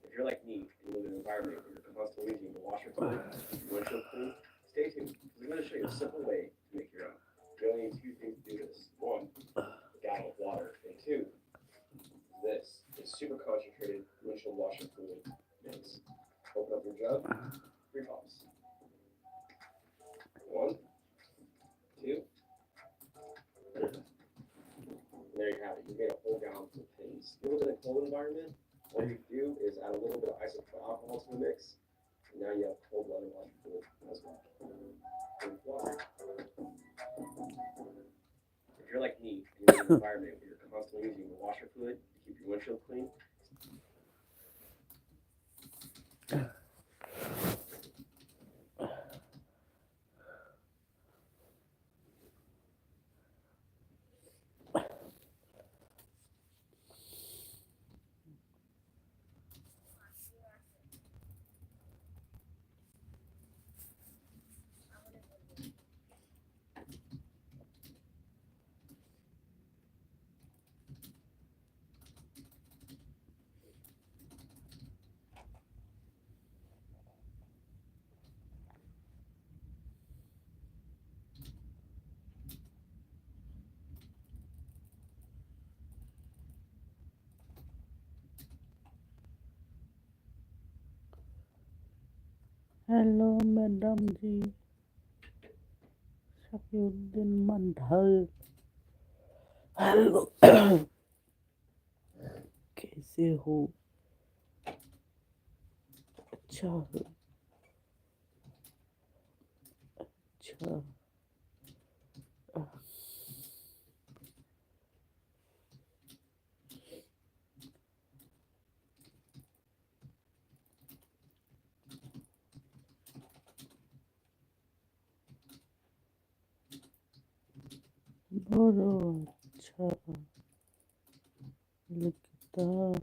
If you're like me and live in an environment where you're constantly using the washer fluid, windshield clean, stay tuned. I'm going to show you a simple way to make your own. You only need two things to do this. One, a gallon of water, and two, this is super concentrated windshield washer fluid mix. Open up your jug, 3 pops. 1, 2, and there you have it. You made a whole gallon full of pins. If you live in a cold environment, all you do is add a little bit of isopropyl alcohol to the mix, and now you have cold weather washer fluid as well. And water. If you're like me, and you're in an environment where you're constantly using the washer fluid to keep your windshield clean, Hello madam ji, Safiuddin Mandal. Hello, कैसे हो? अच्छा हो, अच्छा। बड़ो अच्छा लिखता हो।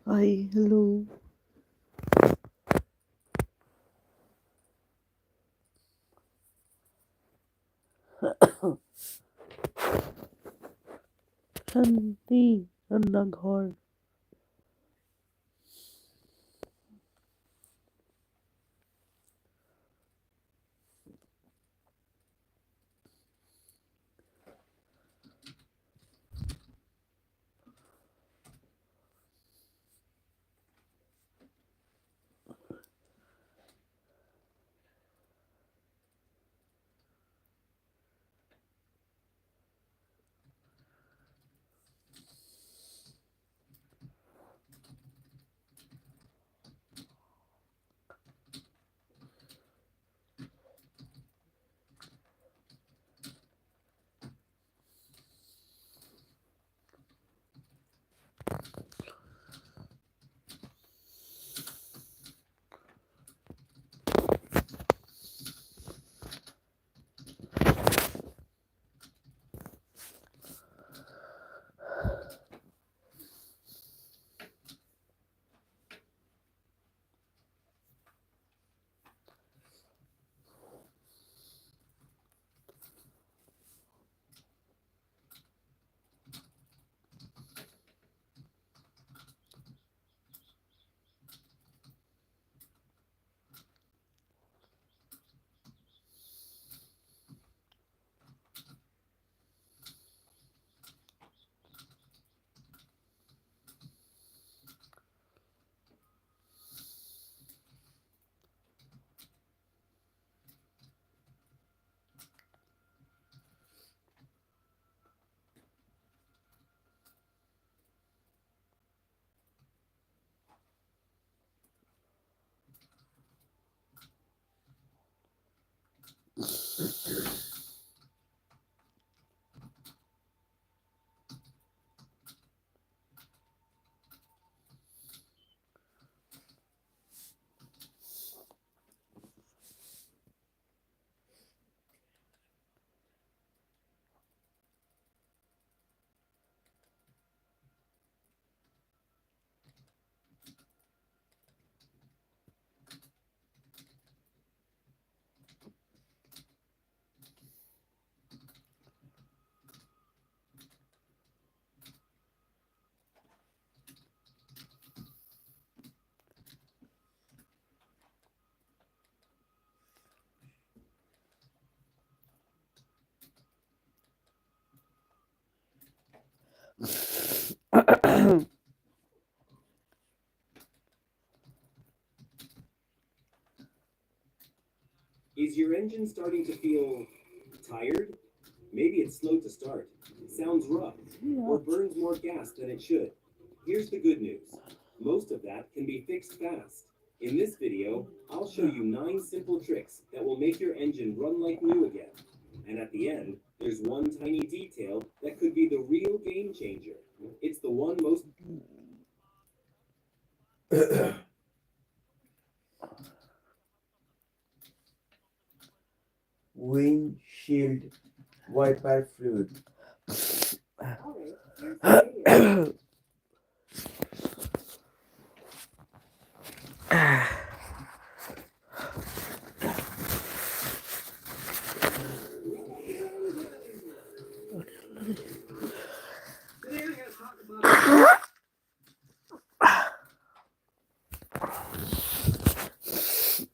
Hi, hello. শান্তি রান্নাঘর। Is your engine starting to feel tired? Maybe it's slow to start, sounds rough, or burns more gas than it should. Here's the good news. Most of that can be fixed fast. In this video, I'll show you 9 simple tricks that will make your engine run like new again. And at the end, there's one tiny detail that could be the real game changer. It's the one most... Windshield wiper fluid.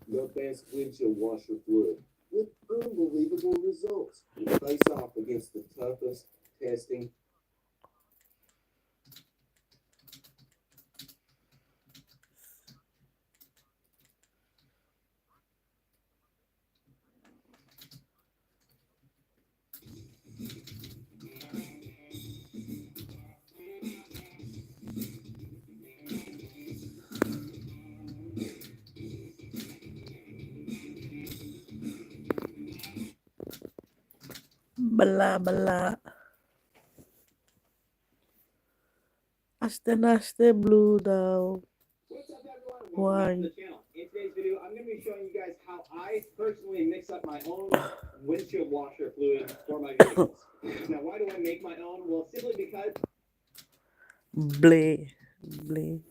The best windshield washer fluid with unbelievable results. Face off against the toughest testing. Bala bala. Aste naste blue daw. What's up, everyone? Why? Welcome back to the channel. In today's video, I'm going to be showing you guys how I personally mix up my own windshield washer fluid for my vehicles. Now, why do I make my own? Well, simply because... Bleh. Bleh.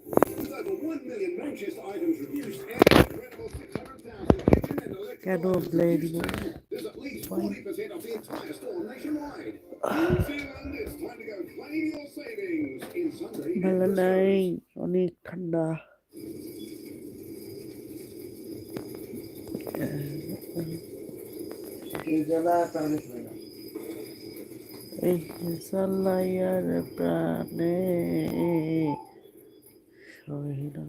over 1 million Manchester items reduced and incredible 600,000 kitchen and electrical Cannot items play reduced anymore. too. There's at least Why? 40% of the entire store nationwide. New Zealand, it's time to go claim your savings in Sunday in มาแล้วไง Briscoe's. ตอนนี้ทันดา Tinggallah tangan sebelah. Salaya Prane Shohina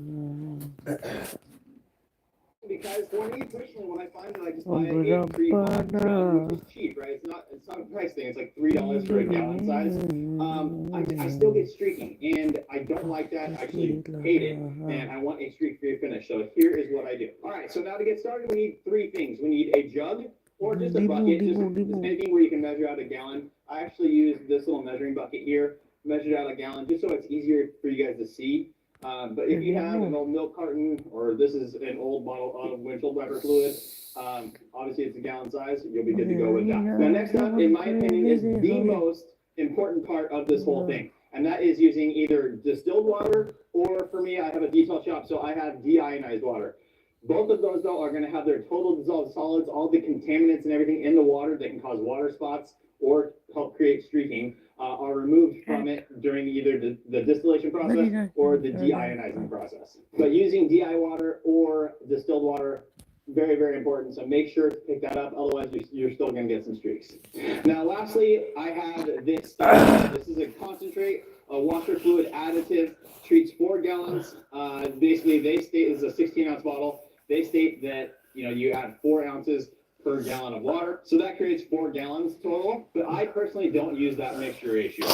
Because for me personally, when I find that I just buy a pre-bought jug, which is cheap, right? It's not a price thing. It's like $3 for a gallon size. I still get streaking, and I don't like that. I actually hate it, and I want a streak-free finish. So here is what I do. All right. So now to get started, we need three things. We need a jug or just a bucket, just anything where you can measure out a gallon. I actually use this little measuring bucket here, measured out a gallon, just so it's easier for you guys to see. But if you have an old milk carton, or this is an old bottle of windshield wiper fluid, obviously it's a gallon size, you'll be good to go with that. Now next up, in my opinion, is the most important part of this whole thing, and that is using either distilled water, or for me, I have a detail shop, so I have deionized water. Both of those, though, are going to have their total dissolved solids, all the contaminants and everything in the water that can cause water spots or help create streaking, are removed from it during either the distillation process or the deionizing process. But using DI water or distilled water, very, very important. So make sure to pick that up. Otherwise, you're still going to get some streaks. Now, lastly, I have this stuff. This is a concentrate, a washer fluid additive, treats 4 gallons. Basically, they state is a 16-ounce bottle. They state that, you add 4 ounces per gallon of water. So that creates 4 gallons total. But I personally don't use that mixture ratio.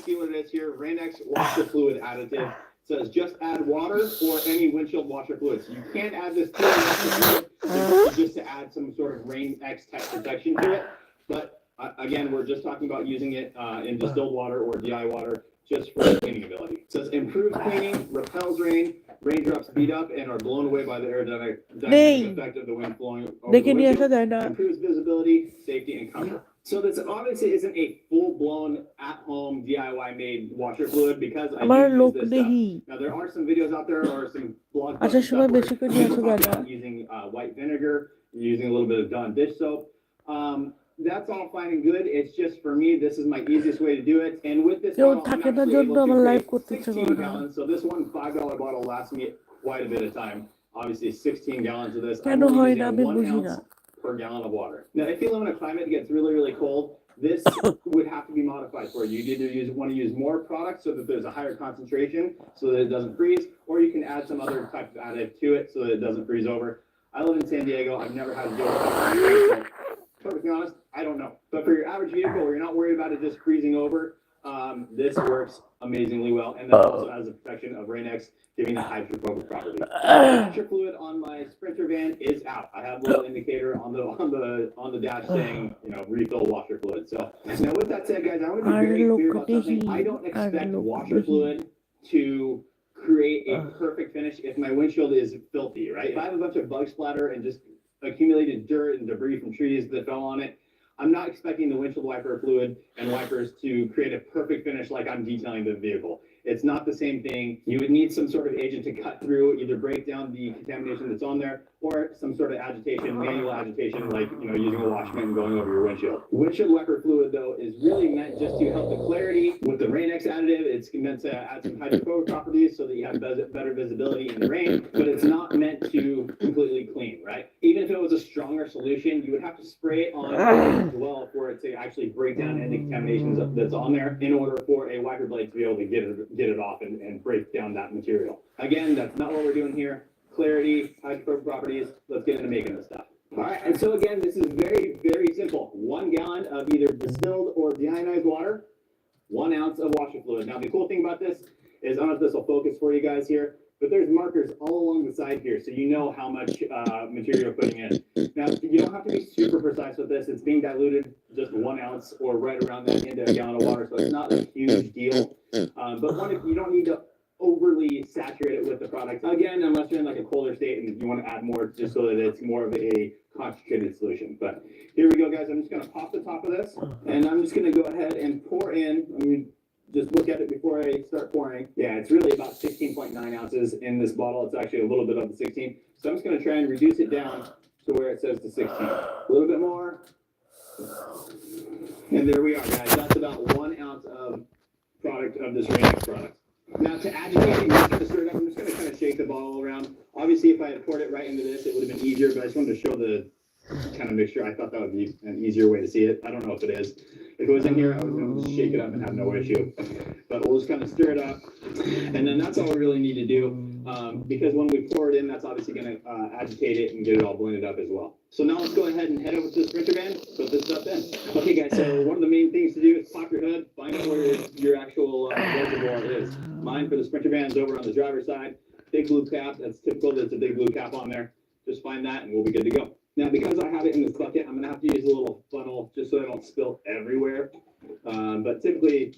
See what it is here. Rain-X washer fluid additive. It says just add water or any windshield washer fluid. So you can't add this to the washer fluid just to add some sort of Rain-X type protection to it. But again, we're just talking about using it in distilled water or DI water just for cleaning ability. It says improves cleaning, repels rain, raindrops beat up and are blown away by the aerodynamic effect of the wind flowing over the windshield, improves visibility, safety, and comfort. So this obviously isn't a full-blown, at-home, DIY-made washer fluid because I do use this stuff. Now, there are some videos out there or some blog posts and stuff where people talk about using white vinegar, using a little bit of Dawn dish soap. That's all fine and good. It's just for me, this is my easiest way to do it. And with this bottle, I'm actually able to create 16 gallons. So this one $5 bottle lasts me quite a bit of time. Obviously, 16 gallons of this. I'm only using 1 ounce per gallon of water. Now, if you live in a climate that gets really, really cold, this would have to be modified for you. You'd either want to use more product so that there's a higher concentration so that it doesn't freeze, or you can add some other type of additive to it so that it doesn't freeze over. I live in San Diego. I've never had to deal with that. So, perfectly honest, I don't know. But for your average vehicle where you're not worried about it just freezing over, this works amazingly well. And that also has the protection of Rain-X, giving the hydrophobic property. Washer fluid on my Sprinter van is out. I have a little indicator on the dash saying, refill washer fluid. So now with that said, guys, I want to be very clear about something. I don't expect washer fluid to create a perfect finish if my windshield is filthy, right? If I have a bunch of bug splatter and just accumulated dirt and debris from trees that fell on it, I'm not expecting the windshield wiper fluid and wipers to create a perfect finish like I'm detailing the vehicle. It's not the same thing. You would need some sort of agent to cut through, either break down the contamination that's on there, or some sort of agitation, manual agitation, like using a washman and going over your windshield. Windshield wiper fluid, though, is really meant just to help the clarity with the Rain-X additive. It's meant to add some hydrophobic properties so that you have better visibility in the rain, but it's not meant to completely clean, right? Even if it was a stronger solution, you would have to spray it on as well for it to actually break down any contaminations that's on there in order for a wiper blade to be able to get it off and break down that material. Again, that's not what we're doing here. Clarity, hydrophobic properties, let's get into making this stuff. All right, and so again, this is very, very simple. 1 gallon of either distilled or deionized water, 1 ounce of washer fluid. Now, the cool thing about this is, I don't know if this will focus for you guys here, but there's markers all along the side here, so you know how much material you're putting in. Now, you don't have to be super precise with this. It's being diluted just 1 ounce or right around that into a gallon of water, so it's not a huge deal. But one, you don't need to overly saturate it with the product. Again, unless you're in like a colder state and you want to add more just so that it's more of a concentrated solution. But here we go, guys. I'm just going to pop the top of this, and I'm just going to go ahead and pour in. I'm going to just look at it before I start pouring. Yeah, it's really about 16.9 ounces in this bottle. It's actually a little bit of the 16. So I'm just going to try and reduce it down to where it says the 16. A little bit more. And there we are, guys. That's about 1 ounce of product of this Rainix product. Now to agitate it, you just have to stir it up. I'm just going to kind of shake the bottle around. Obviously, if I had poured it right into this, it would have been easier, but I just wanted to show the kind of mixture. I thought that would be an easier way to see it. I don't know if it is. If it was in here, I was going to just shake it up and have no issue. But we'll just kind of stir it up. And then that's all we really need to do. Because when we pour it in, that's obviously going to agitate it and get it all blended up as well. So now let's go ahead and head over to the sprinter van, put this stuff in. Okay, guys, so one of the main things to do is pop your hood, find out where your actual reservoir is. Mine for the sprinter van is over on the driver's side. Big blue cap, that's typical, there's a big blue cap on there. Just find that and we'll be good to go. Now, because I have it in this bucket, I'm going to have to use a little funnel just so I don't spill everywhere. But typically,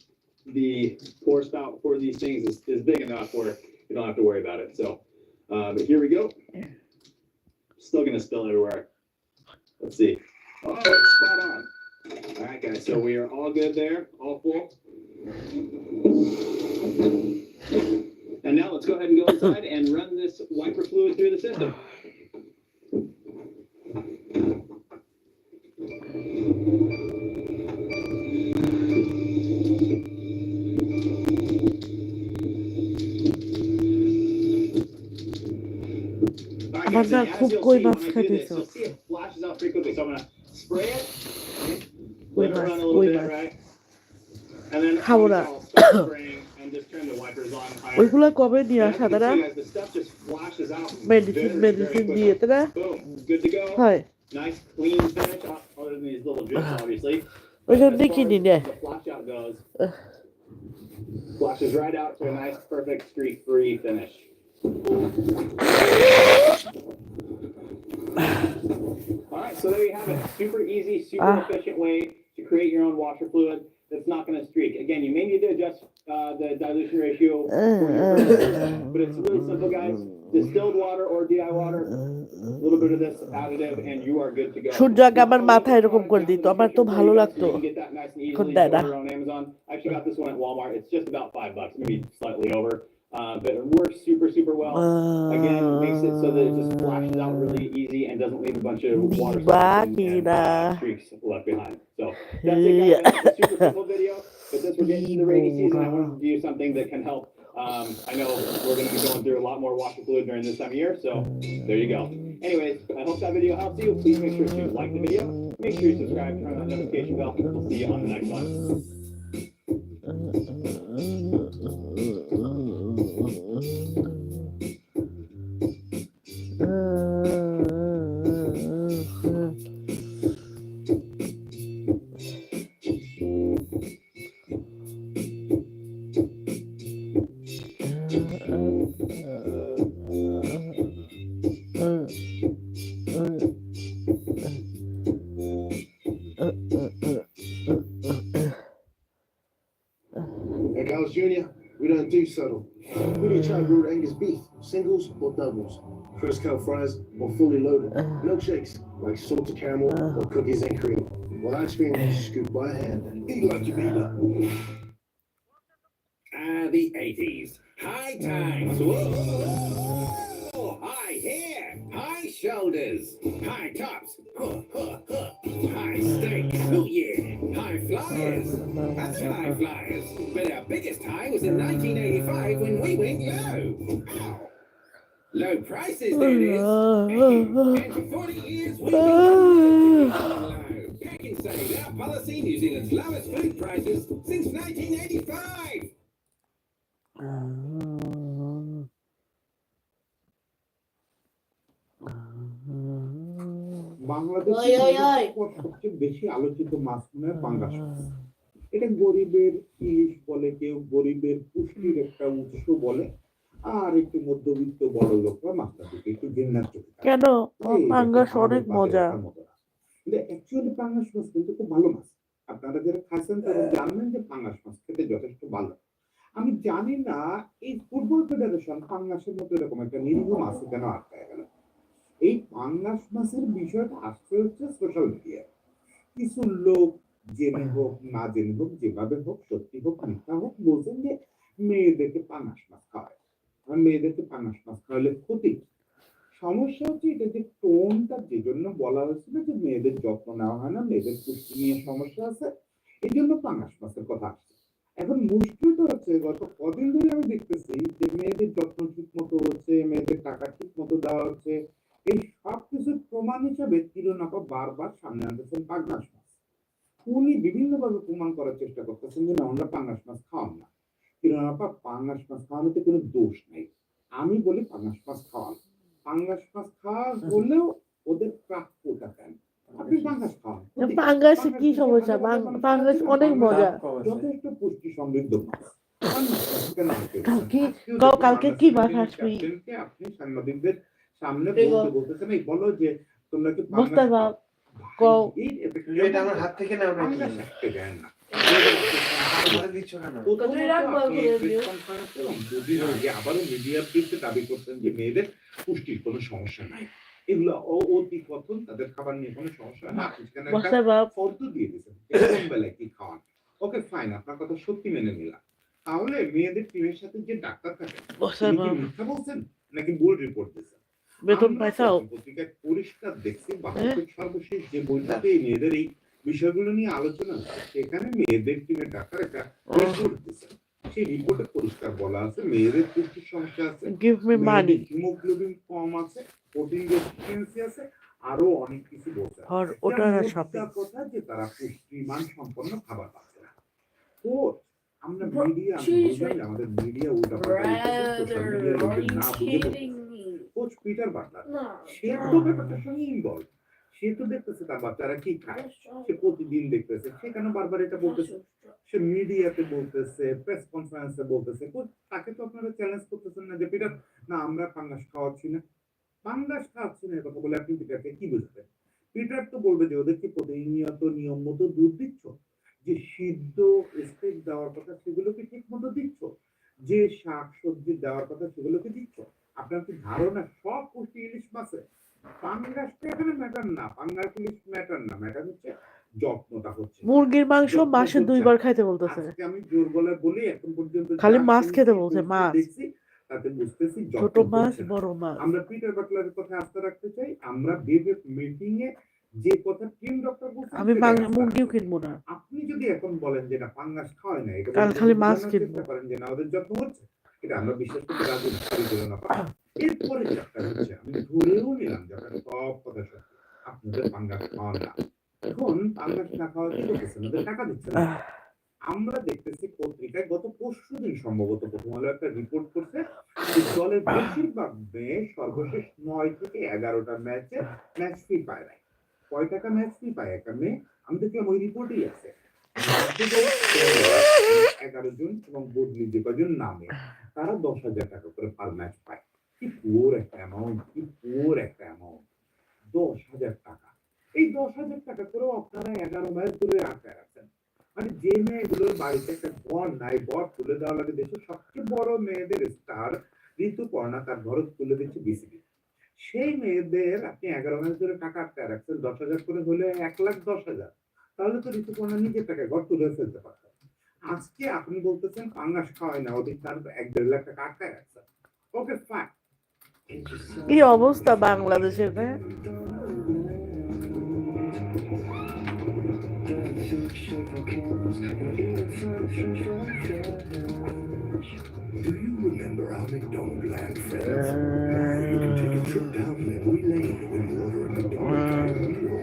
the pour spout for these things is big enough where you don't have to worry about it. So, but here we go. Still going to spill everywhere. Let's see. Oh, it's spot on. All right, guys. So we are all good there, all full. And now let's go ahead and go inside and run this wiper fluid through the system. আমার না খুব কই মাছ খাইতেছ কই মাছ খাবো না ওইগুলো কবে নিয়ে আসা তারা মেডিসিন দিয়ে তারা হয় ওই জন্য কিনি নে Flashes right out to a nice, perfect, streak-free finish. All right, so there you have it. Super easy, super efficient way to create your own washer fluid that's not going to streak. Again, you may need to adjust the dilution ratio for your but it's really simple, guys. Distilled water or DI water, a little bit of this additive, and you are good to go. সূর্য আগে আমার মাথা এরকম করে দিত আমার তো ভালো লাগতো এখন দেয় না I actually got this one at Walmart. It's just about $5, maybe slightly over. But it works super, super well. Again, it makes it so that it just flashes out really easy and doesn't leave a bunch of water and streaks left behind. So that's it, guys. It's a super simple video. But since we're getting into the rainy season, I wanted to do something that can help. I know we're going to be going through a lot more washer fluid during this time of year, so there you go. Anyways, I hope that video helps you. Please make sure to like the video. Make sure you subscribe, turn on that notification bell. We'll see you on the next one. Hey, Carlos Jr., we don't do subtle. Who do you try grilled Angus beef, singles or doubles? First cut fries or fully loaded? Milkshakes like salted caramel or cookies and cream? Well, ice cream scooped by hand. Eat like you mean it. The 80s. High times. Whoa! High hair. High shoulders. High tops. High stakes. Oh yeah. High flyers. That's high flyers. But our biggest high was in 1985 when we went low. Ow. Low prices, that is. And for 40 years, we've been low. Pack and save our policy, New Zealand's lowest food prices since 1985. বাংলাদেশের সবচেয়ে বেশি আলোচিত মাছ মনে হয় পাঙ্গাস মাছ। এটা গরিবের ইলিশ বলে, কেউ গরিবের পুষ্টির একটা উৎস বলে, আর একটু মধ্যবিত্ত বড় লোকরা মাছটা দিকে একটু ঘৃণার চোখে কেন পাঙ্গাস অনেক মজা কিন্তু অ্যাকচুয়ালি পাঙ্গাস মাছ কিন্তু খুব ভালো মাছ। আপনারা যারা খাচ্ছেন তারা জানবেন যে পাঙ্গাস মাছ খেতে যথেষ্ট ভালো। আমি জানি না এই ফুটবল ফেডারেশন পাঙ্গাসের মতো এরকম একটা নিরীহ মাছ কেন আটকায় গেল। এই পাঙ্গাস মাছের বিষয়টা আসছে হচ্ছে সোশ্যাল মিডিয়ায়। কিছু লোক জেনে হোক না জেনে হোক যেভাবে হোক সত্যি হোক মিথ্যা হোক বলছেন যে মেয়েদেরকে পাঙাশ মাছ খাওয়ায় আর মেয়েদেরকে পাঙাশ মাছ খাওয়ালে ক্ষতি সমস্যা হচ্ছে এটা যে টোনটা যে জন্য বলা হয়েছিল যে মেয়েদের যত্ন নেওয়া হয় না মেয়েদের পুষ্টি নিয়ে সমস্যা আছে এই জন্য পাঙাশ মাছের কথা আসছে এখন মুশকিলটা হচ্ছে গত কদিন ধরে আমি দেখতেছি যে মেয়েদের যত্ন ঠিক মতো হচ্ছে মেয়েদের টাকা ঠিক মতো দেওয়া হচ্ছে এই সব কিছুর প্রমাণ হিসাবে তিরনাপা বারবার সামনে আনতেছেন পাঙাশ মাছ উনি বিভিন্ন ভাবে প্রমাণ করার চেষ্টা করতেছেন যে না আমরা পাঙাশ মাছ খাওয়ান না তিরনাপা পাঙাশ মাছ খাওয়ানোতে কোনো দোষ নাই আমি বলি পাঙাশ মাছ খাওয়ান পাঙ্গাস মাছ খাওয়া হলেও ওদের প্রাপ্যটা দেন আপনি পাঙ্গাস খাওয়ান পাঙ্গাসে কি সমস্যা পাঙ্গাস অনেক মজা যথেষ্ট পুষ্টি সমৃদ্ধ মাছ কালকে কি মাছ আসবি আপনি সাংবাদিকদের সামনে বলতেছেন এই বলো যে তোমরা কি মোস্তাফা কও এটা আমার হাত থেকে নাও নাকি না আবারও মিডিয়া দাবি করতেন যে মেয়েদের পুষ্টির কোনো সমস্যা নাই এগুলো অতি কথন তাদের খাবার নিয়ে কোনো সমস্যা না ফর্দ দিয়ে দিয়েছেন কোন বেলায় কি খাওয়ান ওকে ফাইন আপনার কথা সত্যি মেনে নিলাম তাহলে মেয়েদের টিমের সাথে যে ডাক্তার থাকেন মিথ্যা বলছেন নাকি ভুল রিপোর্ট দিয়েছেন বেতন পাইছাও পত্রিকায় পরিষ্কার দেখছি বাংলাদেশের সর্বশেষ যে বইটাতে মেয়েদের এই বিষয়গুলো নিয়ে আলোচনা হচ্ছে সেখানে মেয়েদের টিমের ডাক্তার একটা রিপোর্ট দিয়েছেন সেই রিপোর্টে পরিষ্কার বলা আছে মেয়েদের পুষ্টির সমস্যা আছে হিমোগ্লোবিন কম আছে প্রোটিন ডেফিসিয়েন্সি আছে আরো অনেক কিছু বলছে কথা যে তারা পুষ্টিমান সম্পন্ন খাবার পাচ্ছে না তো আমরা মিডিয়া আমাদের মিডিয়া উল্টা সোশ্যাল মিডিয়া না বুঝে কোচ পিটার বাটলার সে তো ব্যাপারটার সঙ্গে ইনভলভ সে তো দেখতেছে তার বাচ্চারা কি খায় সে প্রতিদিন দেখতেছে সে কেন বারবার এটা বলতেছে সে মিডিয়াতে বলতেছে প্রেস কনফারেন্সে বলতেছে তাকে তো আপনারা চ্যালেঞ্জ করতেছেন না যে পিটার না আমরা পাঙ্গাস খাওয়াচ্ছি না পাঙ্গাস খাওয়াচ্ছি না কথা বলে আপনি পিটারকে কি বুঝবেন পিটার তো বলবে যে ওদেরকে প্রতিনিয়ত নিয়ম মতো দুধ দিচ্ছ যে সিদ্ধ স্টেক দেওয়ার কথা সেগুলোকে ঠিক মতো দিচ্ছ যে শাক সবজি দেওয়ার কথা সেগুলোকে দিচ্ছ আপনার কি ধারণা সব পুষ্টি ইলিশ মাছে পাঙ্গাসটা এখানে ম্যাটার না পাঙ্গাস ইলিশ ম্যাটার না ম্যাটার হচ্ছে যত্নটা হচ্ছে মুরগির মাংস মাসে 2 বার খাইতে বলতেছে আমি জোর গলায় বলি এখন পর্যন্ত খালি মাছ খেতে বলছে মাছ দেখছি তাতে বুঝতেছি ছোট মাছ বড় মাছ আমরা পিটার বাটলারের কথা আস্থা রাখতে চাই আমরা বিএফএফ মিটিং এ যে কথা টিম ডক্টর বলছেন আমি মুরগিও কিনবো না আপনি যদি এখন বলেন যে না পাঙ্গাস খাওয়ায় না এটা খালি মাছ কিনবো পারেন যে না ওদের যত্ন হচ্ছে এটা আমরা বিশ্বাস করতে রাজি না এরপরে একটা হচ্ছে আমি ধরেও নিলাম যে সব কথা সত্যি আপনাদের পাঙ্গাস খাওয়ান না এখন পাঙ্গাস না খাওয়া কি করতেছেন ওদের টাকা দিচ্ছে না আমরা দেখতেছি পত্রিকায় গত পরশুদিন সম্ভবত প্রথম আলো একটা রিপোর্ট করছে যে দলের বেশিরভাগ মেয়ে সর্বশেষ 9 থেকে 11টা ম্যাচে ম্যাচ ফি পায় নাই কয় টাকা ম্যাচ ফি পায় একটা মেয়ে আমি দেখলাম ওই রিপোর্টেই আছে 11 জন এবং বদলি যে কজন নামে তারা 10,000 টাকা করে পার ম্যাচ পায় কি পুরো একটা অ্যামাউন্ট 10,000 টাকা এই 10,000 টাকা করেও আপনারা 11 ম্যাচ ধরে আটকায় রাখছেন মানে যে মেয়েগুলোর বাড়িতে একটা বর নাই বর তুলে দেওয়া লাগে দেশের সবচেয়ে বড় মেয়েদের স্টার ঋতুপর্ণা তার ঘর তুলে দিচ্ছে বিসিবি সেই মেয়েদের আপনি 11 ম্যাচ ধরে টাকা আটকায় রাখছেন 10,000 করে হলে 1,10,000 তাহলে তো ঋতুপর্ণা নিজের টাকায় ঘর তুলে ফেলতে পারতেন আজকে আপনি বলতেছেন পাঙ্গাস খাওয়ায় না ওদের তার 1-1.5 লাখ টাকা আটকায় রাখছেন ওকে ফাইন কি অবস্থা বাংলাদেশের না Do you remember our McDonald's land friends? Now you can take a trip down memory lane when you order a McDonald's meal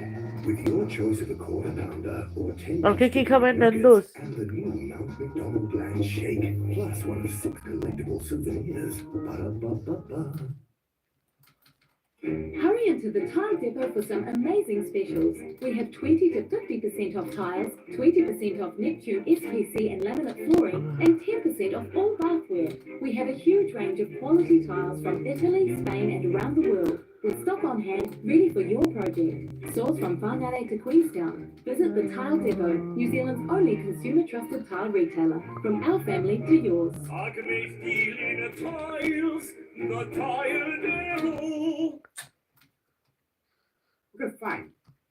with your choice of a quarter pounder or 10 Okay, কি খাবেন নান্দুস and the new Mount McDonald Land Shake plus one of 6 collectible souvenirs. Ba-da-ba-ba-ba. Hurry into the Tile Depot for some amazing specials. We have 20 to 50% off tyres, 20% off Neptune SPC and laminate flooring, and 10% off all bathware. We have a huge range of quality tiles from Italy, Spain and around the world, with stock on hand ready for your project. Sourced from Whangarei to Queenstown, visit the Tile Depot, New Zealand's only consumer trusted tile retailer, from our family to yours. I can make steel in the tiles, the Tile Depot. Okay fine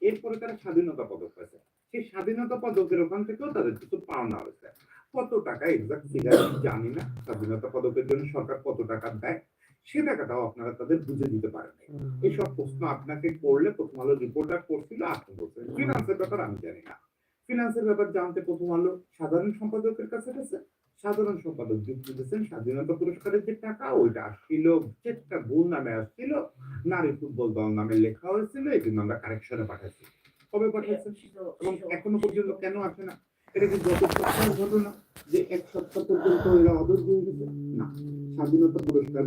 এরপরে তারা স্বাধীনতা পদক পাইছে সেই স্বাধীনতা পদকের ওখান থেকেও তাদের কিছু পাওনা হয়েছে। কত টাকা এক্সাক্ট ফিগার জানি না, স্বাধীনতা পদকের জন্য সরকার কত টাকা দেয় সে টাকাটাও আপনারা তাদের বুঝে দিতে পারেন। এইসব প্রশ্ন আপনাকে করলে প্রথম আলো রিপোর্টার করছিল, আপনি বলছেন ফিনান্সের ব্যাপার আমি জানি না। ফিনান্সের ব্যাপার জানতে প্রথম আলো সাধারণ সম্পাদকের কাছে গেছে, সাধারণ সম্পাদক যুক্তি দিয়েছেন স্বাধীনতা পুরস্কারের যে টাকা ওইটা আসছিল চেকটা ভুল নামে আসছিল, নারী ফুটবল দল নামে লেখা হয়েছিল, এই জন্য আমরা কারেকশনে পাঠাচ্ছি। কবে পাঠাচ্ছেন এবং এখনো পর্যন্ত কেন আসে না? এটা কি গত সপ্তাহের ঘটনা যে এক সপ্তাহ পর্যন্ত এরা অধৈর্য হয়ে গেছে? না, স্বাধীনতা পুরস্কার